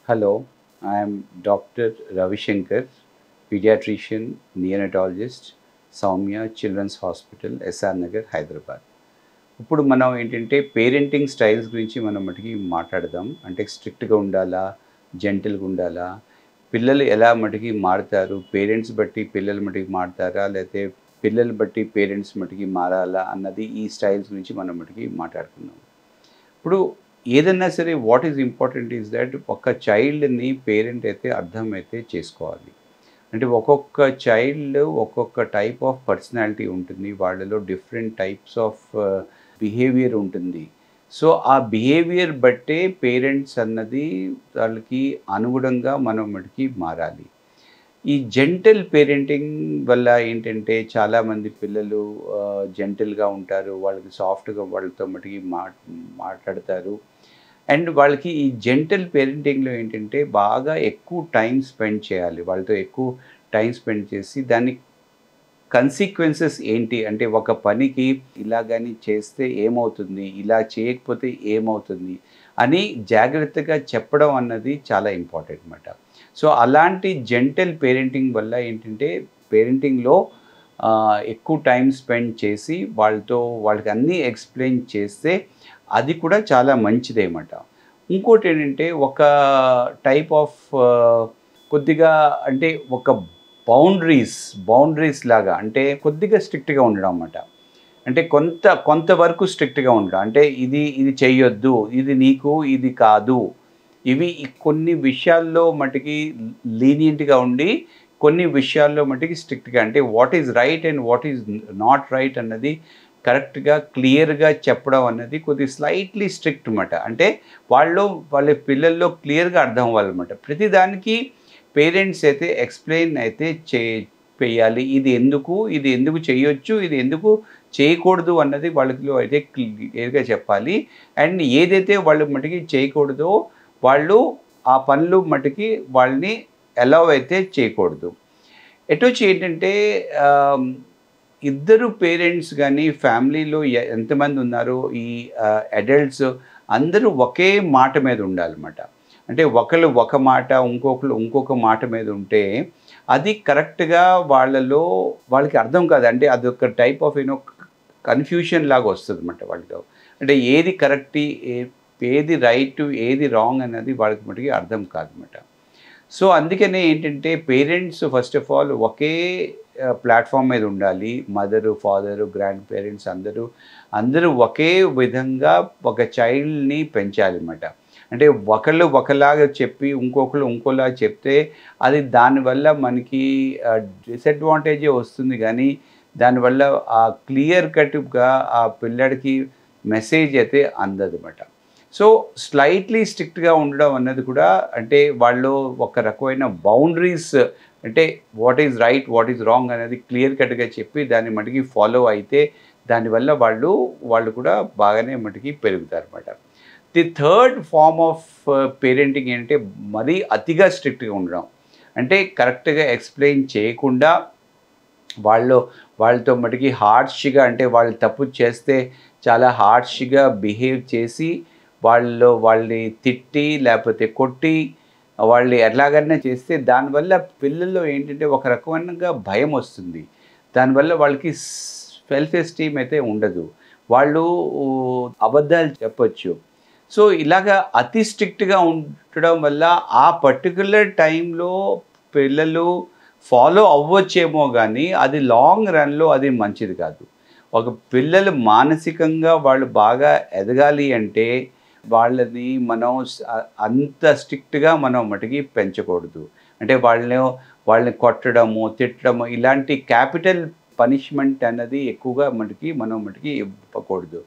Hello, I am Dr. Ravi Shankar, pediatrician, neonatologist, Soumya children's hospital SR Nagar Hyderabad. ఇప్పుడు మనం ఏంటంటే parenting styles గురించి మనం మటుకి మాట్లాడదాం. అంటే స్ట్రిక్ట్‌గా ఉండాలా? జెంటిల్‌గా ఉండాలా? పిల్లలు ఎలా మటుకి మారుతారు? పేరెంట్స్ బట్టి పిల్లలు మటుకి మారుతారా? లేతే పిల్లలు బట్టి పేరెంట్స్ మటుకి మారాలా? అన్నది ఈ స్టైల్స్ గురించి మనం మటుకి మాట్లాడుకుందాం. ఇప్పుడు ఏదన్నా సరే what is important is that ఒక చైల్డ్‌ని పేరెంట్ అయితే అర్థమైతే చేసుకోవాలి. అంటే ఒక్కొక్క చైల్డ్ ఒక్కొక్క టైప్ ఆఫ్ పర్సనాలిటీ ఉంటుంది. వాళ్ళలో డిఫరెంట్ టైప్స్ ఆఫ్ బిహేవియర్ ఉంటుంది. సో, ఆ బిహేవియర్ బట్టే పేరెంట్స్ అన్నది వాళ్ళకి అనుగుణంగా మనం మటికి మారాలి. ఈ జెంటిల్ పేరెంటింగ్ వల్ల ఏంటంటే చాలామంది పిల్లలు జెంటిల్‌గా ఉంటారు. వాళ్ళకి సాఫ్ట్‌గా వాళ్ళతో మటికి మాట్లాడతారు. అండ్ వాళ్ళకి ఈ జెంటిల్ పేరెంటింగ్‌లో ఏంటంటే బాగా ఎక్కువ టైమ్ స్పెండ్ చేయాలి. వాళ్ళతో ఎక్కువ టైమ్ స్పెండ్ చేసి దాని కన్సీక్వెన్సెస్ ఏంటి? అంటే ఒక పనికి ఇలా గాని చేస్తే ఏమవుతుంది? ఇలా చేయకపోతే ఏమవుతుంది? అని జాగ్రత్తగా చెప్పడం అన్నది చాలా ఇంపార్టెంట్ మాట. సో, అలాంటి జెంటిల్ పేరెంటింగ్ వల్ల ఏంటంటే పేరెంటింగ్‌లో ఎక్కువ టైమ్ స్పెండ్ చేసి వాళ్ళకి అన్నీ ఎక్స్‌ప్లెయిన్ చేస్తే అది కూడా చాలా మంచిదే మాట. ఇంకోటేంటంటే ఒక టైప్ ఆఫ్ కొద్దిగా అంటే ఒక బౌండరీస్ లాగా అంటే కొద్దిగా స్ట్రిక్ట్‌గా ఉండడం అన్నమాట. అంటే కొంతవరకు స్ట్రిక్ట్‌గా ఉండడం. అంటే ఇది చెయ్యొద్దు, ఇది నీకు ఇది కాదు. కొన్ని విషయాల్లో మటికి లీనియంట్‌గా ఉండి, కొన్ని విషయాల్లో మటికి స్ట్రిక్ట్‌గా అంటే what is right and what is not right అన్నది కరెక్ట్‌గా, క్లియర్‌గా చెప్పడం అన్నది కొద్దిగా స్లైట్‌లీ స్ట్రిక్ట్ మాట. అంటే వాళ్ళ పిల్లల్లో క్లియర్‌గా అర్థం అవ్వాలన్నమాట. ప్రతిదానికి పేరెంట్స్ అయితే ఎక్స్‌ప్లెయిన్ అయితే చేయాలి. ఇది ఎందుకు చేయొచ్చు, ఇది ఎందుకు చేయకూడదు అన్నది వాళ్ళలో అయితే క్లియర్‌గా చెప్పాలి. అండ్ ఏదైతే వాళ్ళు మటికి చేయకూడదో వాళ్ళు ఆ పనులు మటికి వాళ్ళని అలౌ అయితే చేయకూడదు. ఎటొచ్చి ఏంటంటే ఆహ్, ఇద్దరు పేరెంట్స్ గానీ, ఫ్యామిలీలో ఎంతమంది ఉన్నారో ఈ అడల్ట్స్ అందరూ ఒకే మాట మీద ఉండాలన్నమాట. అంటే ఒకళ్ళు ఒక మాట, ఇంకొకళ్ళు ఇంకొక మాట మీద ఉంటే, అది కరెక్ట్‌గా వాళ్ళకి అర్థం కాదు. అంటే అదొక టైప్ ఆఫ్ కన్‌ఫ్యూషన్ లాగా వస్తదన్నమాట వాళ్ళలో. అంటే ఏది కరెక్ట్, ఏది రైట్, ఏది రాంగ్ అన్నది వాళ్ళకి మటికి అర్థం కాదన్నమాట. సో, అందుకనే ఏంటంటే parents first of all okay platform మీద ఉండాలి. మదరు, ఫాదరు, గ్రాండ్ పేరెంట్స్ అందరూ ఒకే విధంగా ఒక చైల్డ్‌ని పెంచాలన్నమాట. అంటే ఒకళ్ళు ఒకలాగా చెప్పి, ఇంకొకళ్ళు ఇంకోలాగా చెప్తే దానివల్ల మనకి డిసడ్వాంటేజే వస్తుంది గానీ, దానివల్ల క్లియర్ కట్‌గా ఆ పిల్లాడికి మెసేజ్ అయితే అందదన్నమాట. సో, స్లైట్‌లీ స్ట్రిక్ట్‌గా ఉండడం అన్నది కూడా అంటే వాళ్ళు ఒక రకమైన బౌండరీస్ అంటే what is right, what is wrong అనేది క్లియర్ కట్‌గా చెప్పి దాన్ని మటికి ఫాలో అయితే దానివల్ల వాళ్ళు కూడా బాగానే మటికి పెరుగుతారన్నమాట. The third form of parenting ఏంటంటే మరీ అతిగా స్ట్రిక్ట్‌గా ఉండడం. అంటే కరెక్ట్‌గా ఎక్స్‌ప్లెయిన్ చేయకుండా వాళ్ళు వాళ్ళతో మటికి హార్ష్‌గా అంటే వాళ్ళు తప్పు చేస్తే చాలా హార్ష్‌గా బిహేవ్ చేసి వాళ్ళని తిట్టి, లేపోతే కొట్టి, వాళ్ళు ఎలాగన్నా చేస్తే దానివల్ల పిల్లల్లో ఏంటంటే ఒక రకమైనగా భయమొస్తుంది. దానివల్ల వాళ్ళకి సెల్ఫ్ ఎస్టీమ్ అయితే ఉండదు. వాళ్ళు అబద్ధాలు చెప్పొచ్చు. సో, ఇలాగా అతి స్ట్రిక్ట్‌గా ఉండడం వల్ల ఆ పర్టిక్యులర్ టైంలో పిల్లలు ఫాలో అవ్వచ్చేమో గానీ, అది లాంగ్ రన్‌లో అది మంచిది కాదు. ఒక పిల్లలు మానసికంగా వాళ్ళు బాగా ఎదగాలి అంటే, వాళ్ళని మనం అంత స్ట్రిక్ట్‌గా మనం మటికి పెంచకూడదు. అంటే వాళ్ళని కొట్టడము, తిట్టడము ఇలాంటి క్యాపిటల్ పనిష్మెంట్ అన్నది ఎక్కువగా మనం మటికి ఇవ్వకూడదు.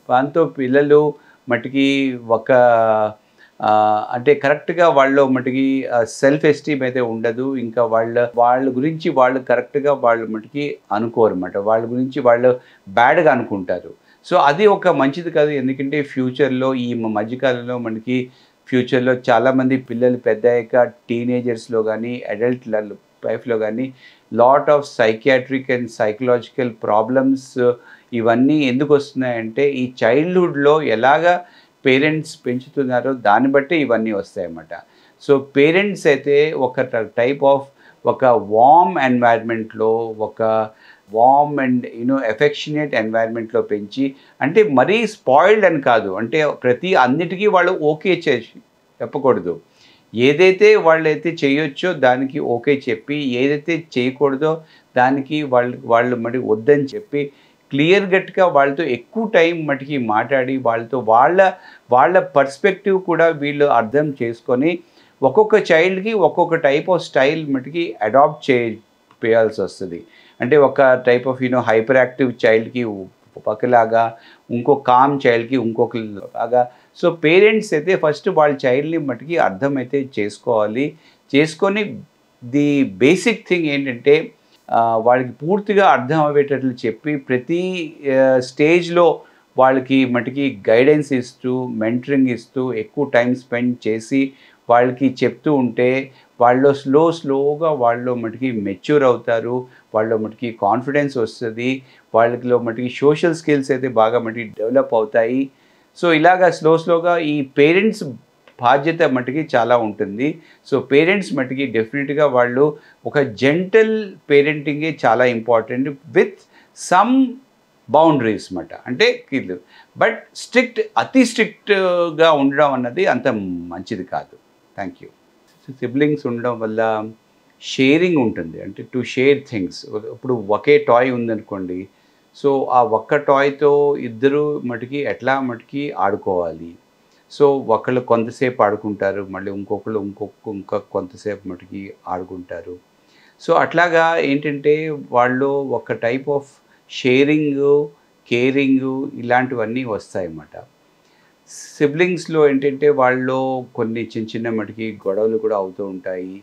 దాంతో పిల్లలు మటికి ఒక అంటే కరెక్ట్‌గా వాళ్ళలో మటికి సెల్ఫ్ ఎస్టీమ్ అయితే ఉండదు. ఇంకా వాళ్ళ గురించి వాళ్ళు కరెక్ట్‌గా వాళ్ళు మటికి అనుకోరన్నమాట. వాళ్ళ గురించి వాళ్ళు బ్యాడ్‌గా అనుకుంటారు. సో, అది ఒక మంచిది కాదు. ఎందుకంటే ఫ్యూచర్‌లో ఈ మధ్య కాలంలో మనకి ఫ్యూచర్‌లో చాలామంది పిల్లలు పెద్దయ్యాక టీనేజర్స్‌లో గానీ, అడల్ట్ లైఫ్‌లో గానీ lot of psychiatric and psychological problems ఇవన్నీ ఎందుకొస్తున్నాయంటే ఈ చైల్డ్‌హుడ్‌లో ఎలాగా పేరెంట్స్ పెంచుతున్నారో దాన్ని బట్టే ఇవన్నీ వస్తాయన్నమాట. సో పేరెంట్స్ అయితే ఒక టైప్ ఆఫ్ ఒక వార్మ్ ఎన్వైర్న్మెంట్లో, ఒక వార్మ్ అండ్ ఎఫెక్షనేట్ ఎన్వైర్న్మెంట్లో పెంచి, అంటే మరీ స్పాయిల్డ్ అని కాదు, అంటే ప్రతి అన్నిటికీ వాళ్ళు ఓకే చేసి చెప్పకూడదు. ఏదైతే వాళ్ళైతే చేయొచ్చో దానికి ఓకే చెప్పి, ఏదైతే చేయకూడదో దానికి వాళ్ళు మరి వద్దని చెప్పి క్లియర్ కట్గా వాళ్ళతో ఎక్కువ టైం మటుకి మాట్లాడి, వాళ్ళతో వాళ్ళ పర్స్పెక్టివ్ కూడా వీళ్ళు అర్థం చేసుకొని ఒక్కొక్క చైల్డ్కి ఒక్కొక్క టైప్ ఆఫ్ స్టైల్ మటుకి అడాప్ట్ చేయాల్సి వస్తుంది. అంటే ఒక టైప్ ఆఫ్ హైపర్ యాక్టివ్ చైల్డ్కి ఒకలాగా, ఇంకో కామ్ చైల్డ్కి ఇంకొకలాగా. సో పేరెంట్స్ అయితే ఫస్ట్ వాళ్ళ చైల్డ్ని మటుకి అర్థమైతే చేసుకోవాలి. చేసుకొని ది బేసిక్ థింగ్ ఏంటంటే వాళ్ళకి పూర్తిగా అర్థం అయ్యేటట్లు చెప్పి ప్రతి స్టేజ్లో వాళ్ళకి మటుకి గైడెన్స్ ఇస్తూ, మెంటరింగ్ ఇస్తూ, ఎక్కువ టైం స్పెండ్ చేసి వాళ్ళకి చెప్తూ ఉంటే వాళ్ళు స్లోగా వాళ్ళు మటుకి మెచ్యూర్ అవుతారు. వాళ్ళు మటుకి కాన్ఫిడెన్స్ వస్తుంది. వాళ్ళలో మటుకి సోషల్ స్కిల్స్ అయితే బాగా మటుకి డెవలప్ అవుతాయి. సో ఇలాగా స్లోగా ఈ పేరెంట్స్ బాధ్యత మటుకి చాలా ఉంటుంది. సో పేరెంట్స్ మటుకి డెఫినెట్గా వాళ్ళు ఒక జెంటల్ పేరెంటింగే చాలా ఇంపార్టెంట్ విత్ సమ్ బౌండరీస్ మాట. అంటే బట్ అతి స్ట్రిక్ట్గా ఉండడం అన్నది అంత మంచిది కాదు. Thank you. సిబ్లింగ్స్ ఉండడం వల్ల షేరింగ్ ఉంటుంది. అంటే టు షేర్ థింగ్స్. ఇప్పుడు ఒకే టాయ్ ఉందనుకోండి, సో ఆ ఒక్క టాయ్తో ఇద్దరు మటుకి ఎట్లా మటుకి ఆడుకోవాలి. సో ఒకళ్ళు కొంతసేపు ఆడుకుంటారు, మళ్ళీ ఇంకొకళ్ళు ఇంకా కొంతసేపు మటుకి ఆడుకుంటారు. సో అట్లాగా ఏంటంటే వాళ్ళు ఒక టైప్ ఆఫ్ షేరింగు, కేరింగు ఇలాంటివన్నీ వస్తాయన్నమాట. సిబ్లింగ్స్లో ఏంటంటే వాళ్ళు కొన్ని చిన్న మటుకి గొడవలు కూడా అవుతూ ఉంటాయి.